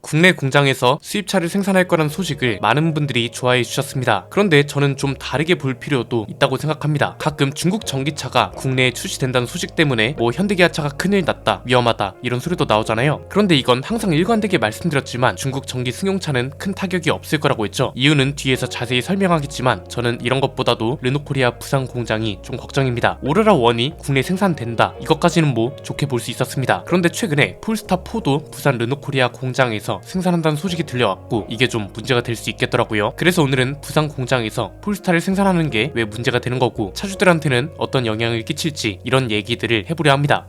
국내 공장에서 수입차를 생산할 거란 소식을 많은 분들이 좋아해 주셨습니다. 그런데 저는 좀 다르게 볼 필요도 있다고 생각합니다. 가끔 중국 전기차가 국내에 출시된다는 소식 때문에 뭐 현대기아차가 큰일 났다, 위험하다 이런 소리도 나오잖아요. 그런데 이건 항상 일관되게 말씀드렸지만 중국 전기 승용차는 큰 타격이 없을 거라고 했죠. 이유는 뒤에서 자세히 설명하겠지만 저는 이런 것보다도 르노코리아 부산 공장이 좀 걱정입니다. 오로라 1이 국내 생산된다, 이것까지는 뭐 좋게 볼 수 있었습니다. 그런데 최근에 폴스타 4도 부산 르노코리아 공장에서 생산한다는 소식이 들려왔고 이게 좀 문제가 될 수 있겠더라고요. 그래서 오늘은 부산 공장에서 폴스타를 생산하는 게 왜 문제가 되는 거고 차주들한테는 어떤 영향을 끼칠지 이런 얘기들을 해보려 합니다.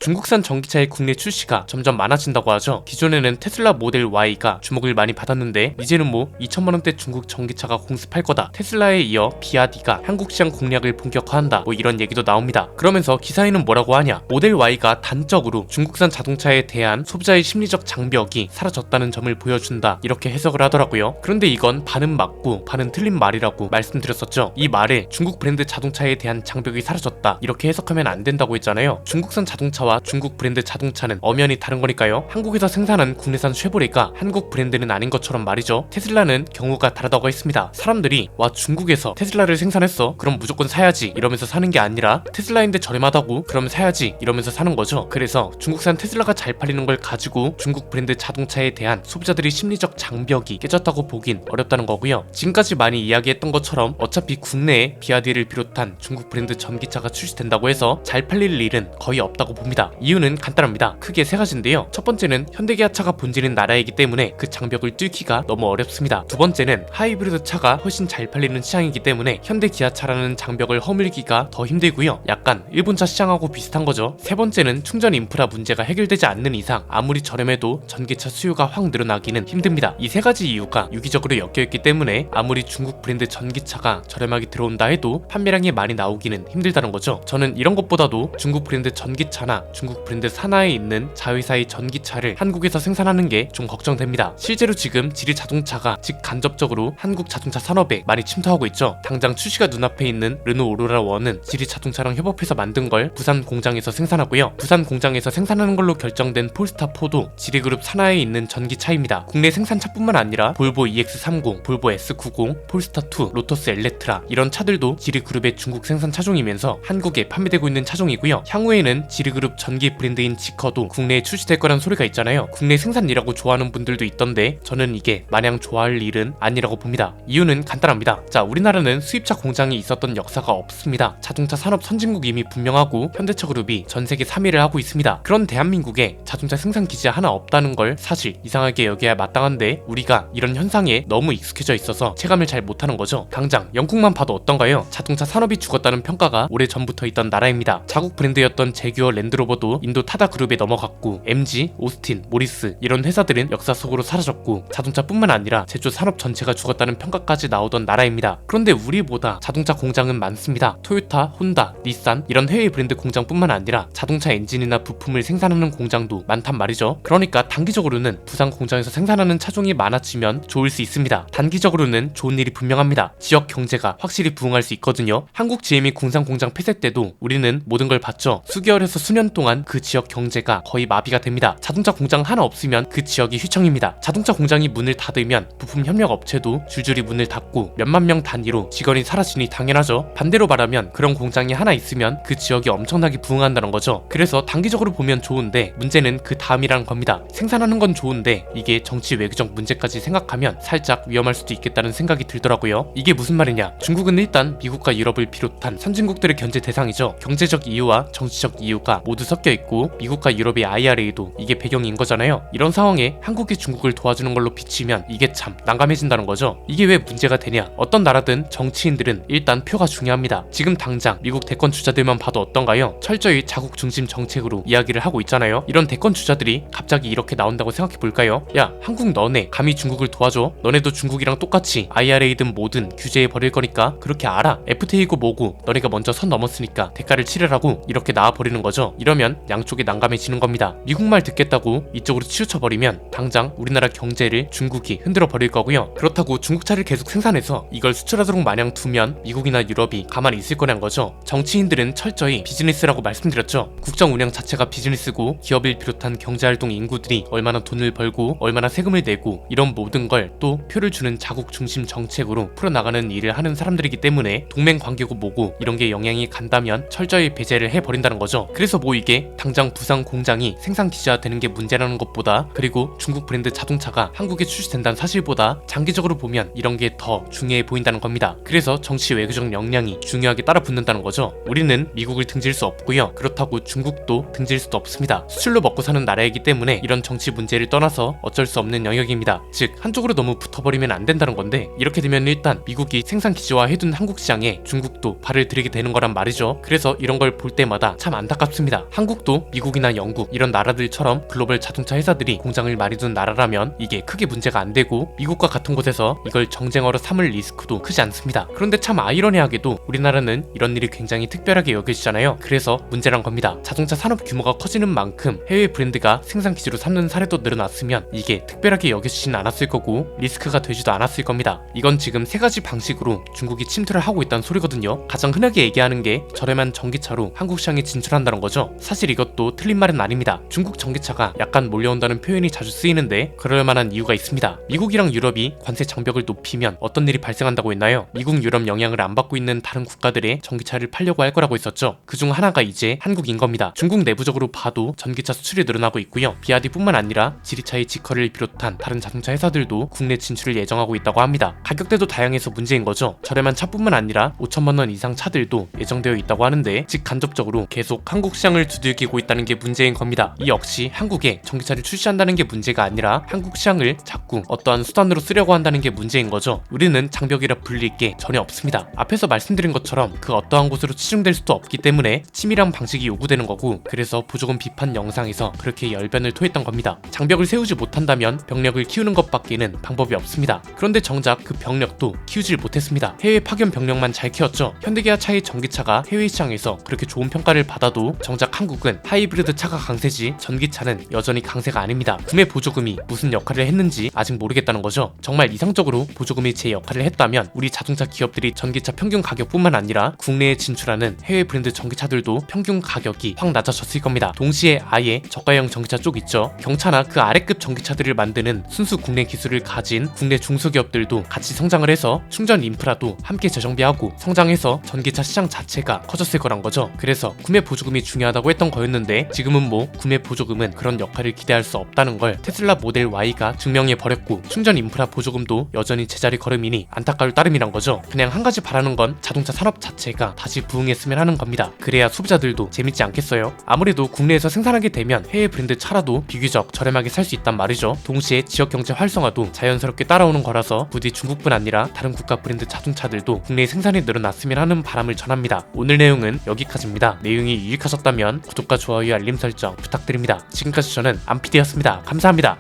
중국산 전기차의 국내 출시가 점점 많아진다고 하죠. 기존에는 테슬라 모델 Y가 주목을 많이 받았는데 이제는 뭐 2천만원대 중국 전기차가 공습할 거다, 테슬라에 이어 비아디가 한국 시장 공략을 본격화한다, 뭐 이런 얘기도 나옵니다. 그러면서 기사에는 뭐라고 하냐, 모델 Y가 단적으로 중국산 자동차에 대한 소비자의 심리적 장벽이 사라졌다는 점을 보여준다, 이렇게 해석을 하더라고요. 그런데 이건 반은 맞고 반은 틀린 말이라고 말씀드렸었죠. 이 말을 중국 브랜드 자동차에 대한 장벽이 사라졌다 이렇게 해석하면 안 된다고 했잖아요. 중국산 자동차와 중국 브랜드 자동차는 엄연히 다른 거니까요. 한국에서 생산한 국내산 쉐보레가 한국 브랜드는 아닌 것처럼 말이죠. 테슬라는 경우가 다르다고 했습니다. 사람들이 와 중국에서 테슬라를 생산했어, 그럼 무조건 사야지 이러면서 사는 게 아니라 테슬라인데 저렴하다고 그럼 사야지 이러면서 사는 거죠. 그래서 중국산 테슬라가 잘 팔리는 걸 가지고 중국 브랜드 자동차에 대한 소비자들의 심리적 장벽이 깨졌다고 보긴 어렵다는 거고요. 지금까지 많이 이야기했던 것처럼 어차피 국내에 비아디를 비롯한 중국 브랜드 전기차가 출시된다고 해서 잘 팔릴 일은 거의 없다고 봅니다. 이유는 간단합니다. 크게 세 가지인데요. 첫 번째는 현대기아차가 본질인 나라이기 때문에 그 장벽을 뚫기가 너무 어렵습니다. 두 번째는 하이브리드 차가 훨씬 잘 팔리는 시장이기 때문에 현대기아차라는 장벽을 허물기가 더 힘들고요. 약간 일본차 시장하고 비슷한 거죠. 세 번째는 충전 인프라 문제가 해결되지 않는 이상 아무리 저렴해도 전기차 수요가 확 늘어나기는 힘듭니다. 이 세 가지 이유가 유기적으로 엮여있기 때문에 아무리 중국 브랜드 전기차가 저렴하게 들어온다 해도 판매량이 많이 나오기는 힘들다는 거죠. 저는 이런 것보다도 중국 브랜드 전기차나 중국 브랜드 산하에 있는 자회사의 전기차를 한국에서 생산하는 게 좀 걱정됩니다. 실제로 지금 지리 자동차가 직간접적으로 한국 자동차 산업에 많이 침투하고 있죠. 당장 출시가 눈앞에 있는 르노 오로라 1은 지리 자동차랑 협업해서 만든 걸 부산 공장에서 생산하고요. 부산 공장에서 생산하는 걸로 결정된 폴스타 4도 지리그룹 산하에 있는 전기차입니다. 국내 생산차뿐만 아니라 볼보 EX30, 볼보 S90, 폴스타2, 로터스 엘레트라 이런 차들도 지리그룹의 중국 생산 차종이면서 한국에 판매되고 있는 차종이고요. 향후에는 지리그룹 전기 브랜드인 지커도 국내에 출시될 거란 소리가 있잖아요. 국내 생산이라고 좋아하는 분들도 있던데 저는 이게 마냥 좋아할 일은 아니라고 봅니다. 이유는 간단합니다. 자, 우리나라는 수입차 공장이 있었던 역사가 없습니다. 자동차 산업 선진국 이미 분명하고 현대차 그룹이 전세계 3위를 하고 있습니다. 그런 대한민국에 자동차 생산 기지가 하나 없다는 걸 사실 이상하게 여겨야 마땅한데 우리가 이런 현상에 너무 익숙해져 있어서 체감을 잘 못하는 거죠. 당장 영국만 봐도 어떤가요? 자동차 산업이 죽었다는 평가가 오래전부터 있던 나라입니다. 자국 브랜드였던 제규어 랜드로버도 인도 타다 그룹에 넘어갔고 MG, 오스틴, 모리스 이런 회사들은 역사 속으로 사라졌고 자동차뿐만 아니라 제조 산업 전체가 죽었다는 평가까지 나오던 나라입니다. 그런데 우리보다 자동차 공장은 많습니다. 토요타, 혼다, 닛산 이런 해외 브랜드 공장뿐만 아니라 자동차 엔진이나 부품을 생산하는 공장도 많단 말이죠. 그러니까 단기적으로는 부산 공장에서 생산하는 차종이 많아지면 좋을 수 있습니다. 단기적으로는 좋은 일이 분명합니다. 지역 경제가 확실히 부흥할 수 있거든요. 한국 GM이 군산 공장 폐쇄 때도 우리는 모든 걸 봤죠. 수개월에서 수년 동안 그 지역 경제가 거의 마비가 됩니다. 자동차 공장 하나 없으면 그 지역이 휘청입니다. 자동차 공장이 문을 닫으면 부품 협력 업체도 줄줄이 문을 닫고 몇만 명 단위로 직원이 사라지니 당연하죠. 반대로 말하면 그런 공장이 하나 있으면 그 지역이 엄청나게 부흥한다는 거죠. 그래서 단기적으로 보면 좋은데 문제는 그 다음이라는 겁니다. 생산하는 건 좋은데 이게 정치 외교적 문제까지 생각하면 살짝 위험할 수도 있겠다는 생각이 들더라고요. 이게 무슨 말이냐, 중국은 일단 미국과 유럽을 비롯한 선진국들의 견제 대상이죠. 경제적 이유와 정치적 이유가 모두 섞여 있고 미국과 유럽의 IRA도 이게 배경인 거잖아요. 이런 상황에 한국이 중국을 도와주는 걸로 비치면 이게 참 난감해진다는 거죠. 이게 왜 문제가 되냐, 어떤 나라든 정치인들은 일단 표가 중요합니다. 지금 당장 미국 대권 주자들만 봐도 어떤가요? 철저히 자국 중심 정책으로 이야기를 하고 있잖아요. 이런 대권 주자들이 갑자기 이렇게 나온다고 생각해 볼까요? 야, 한국 너네 감히 중국을 도와줘? 너네도 중국이랑 똑같이 IRA든 뭐든 규제해 버릴 거니까 그렇게 알아. FTA이고 뭐고 너네가 먼저 선 넘었으니까 대가를 치르라고 이렇게 나와버리는 거죠. 이런 이러면 양쪽이 난감해지는 겁니다. 미국 말 듣겠다고 이쪽으로 치우쳐버리면 당장 우리나라 경제를 중국이 흔들어 버릴 거고요. 그렇다고 중국차를 계속 생산해서 이걸 수출하도록 마냥 두면 미국이나 유럽이 가만히 있을 거란 거죠. 정치인들은 철저히 비즈니스라고 말씀드렸죠. 국정 운영 자체가 비즈니스고 기업을 비롯한 경제활동 인구들이 얼마나 돈을 벌고 얼마나 세금을 내고 이런 모든 걸 또 표를 주는 자국 중심 정책으로 풀어나가는 일을 하는 사람들이기 때문에 동맹 관계고 뭐고 이런 게 영향이 간다면 철저히 배제를 해버린다는 거죠. 그래서 뭐 이게 당장 부산 공장이 생산 기지화되는 게 문제라는 것보다, 그리고 중국 브랜드 자동차가 한국에 출시된다는 사실보다 장기적으로 보면 이런 게 더 중요해 보인다는 겁니다. 그래서 정치 외교적 역량이 중요하게 따라 붙는다는 거죠. 우리는 미국을 등질 수 없고요. 그렇다고 중국도 등질 수도 없습니다. 수출로 먹고 사는 나라이기 때문에 이런 정치 문제를 떠나서 어쩔 수 없는 영역입니다. 즉 한쪽으로 너무 붙어버리면 안 된다는 건데, 이렇게 되면 일단 미국이 생산 기지화 해둔 한국 시장에 중국도 발을 들이게 되는 거란 말이죠. 그래서 이런 걸 볼 때마다 참 안타깝습니다. 한국도 미국이나 영국 이런 나라들처럼 글로벌 자동차 회사들이 공장을 많이 둔 나라라면 이게 크게 문제가 안 되고 미국과 같은 곳에서 이걸 정쟁어로 삼을 리스크도 크지 않습니다. 그런데 참 아이러니하게도 우리나라는 이런 일이 굉장히 특별하게 여겨지잖아요. 그래서 문제란 겁니다. 자동차 산업 규모가 커지는 만큼 해외 브랜드가 생산 기지로 삼는 사례도 늘어났으면 이게 특별하게 여겨지진 않았을 거고 리스크가 되지도 않았을 겁니다. 이건 지금 세 가지 방식으로 중국이 침투를 하고 있다는 소리거든요. 가장 흔하게 얘기하는 게 저렴한 전기차로 한국 시장에 진출한다는 거죠. 사실 이것도 틀린 말은 아닙니다. 중국 전기차가 약간 몰려온다는 표현이 자주 쓰이는데 그럴 만한 이유가 있습니다. 미국이랑 유럽이 관세 장벽을 높이면 어떤 일이 발생한다고 했나요? 미국, 유럽 영향을 안 받고 있는 다른 국가들의 전기차를 팔려고 할 거라고 했었죠. 그중 하나가 이제 한국인 겁니다. 중국 내부적으로 봐도 전기차 수출이 늘어나고 있고요. 비아디뿐만 아니라 지리차의 지커를 비롯한 다른 자동차 회사들도 국내 진출을 예정하고 있다고 합니다. 가격대도 다양해서 문제인 거죠. 저렴한 차뿐만 아니라 5천만 원 이상 차들도 예정되어 있다고 하는데, 즉 간접적으로 계속 한국 시장을 두들기고 있다는 게 문제인 겁니다. 이 역시 한국에 전기차를 출시한다는 게 문제가 아니라 한국 시장을 자꾸 어떠한 수단으로 쓰려고 한다는 게 문제인 거죠. 우리는 장벽이라 불릴 게 전혀 없습니다. 앞에서 말씀드린 것처럼 그 어떠한 곳으로 치중될 수도 없기 때문에 치밀한 방식이 요구되는 거고, 그래서 보조금 비판 영상에서 그렇게 열변을 토했던 겁니다. 장벽을 세우지 못한다면 병력을 키우는 것밖에는 방법이 없습니다. 그런데 정작 그 병력도 키우질 못했습니다. 해외 파견 병력만 잘 키웠죠. 현대기아차의 전기차가 해외 시장에서 그렇게 좋은 평가를 받아도 정작 한국은 하이브리드 차가 강세지 전기차는 여전히 강세가 아닙니다. 구매 보조금이 무슨 역할을 했는지 아직 모르겠다는 거죠. 정말 이상적으로 보조금이 제 역할을 했다면 우리 자동차 기업들이 전기차 평균 가격뿐만 아니라 국내에 진출하는 해외 브랜드 전기차들도 평균 가격이 확 낮아졌을 겁니다. 동시에 아예 저가형 전기차 쪽 있죠. 경차나 그 아래급 전기차들을 만드는 순수 국내 기술을 가진 국내 중소기업들도 같이 성장을 해서 충전 인프라도 함께 재정비하고 성장해서 전기차 시장 자체가 커졌을 거란 거죠. 그래서 구매 보조금이 중요하다고 했던 거였는데 지금은 뭐 구매 보조금은 그런 역할을 기대할 수 없다는 걸 테슬라 모델 Y가 증명해 버렸고, 충전 인프라 보조금도 여전히 제자리 걸음이니 안타까울 따름이란 거죠. 그냥 한 가지 바라는 건 자동차 산업 자체가 다시 부흥했으면 하는 겁니다. 그래야 소비자들도 재밌지 않겠어요? 아무래도 국내에서 생산하게 되면 해외 브랜드 차라도 비교적 저렴하게 살 수 있단 말이죠. 동시에 지역 경제 활성화도 자연스럽게 따라오는 거라서 부디 중국뿐 아니라 다른 국가 브랜드 자동차들도 국내 생산이 늘어났으면 하는 바람을 전합니다. 오늘 내용은 여기까지입니다. 내용이 유익하셨다면 구독과 좋아요, 알림 설정 부탁드립니다. 지금까지 저는 안피디였습니다. 감사합니다.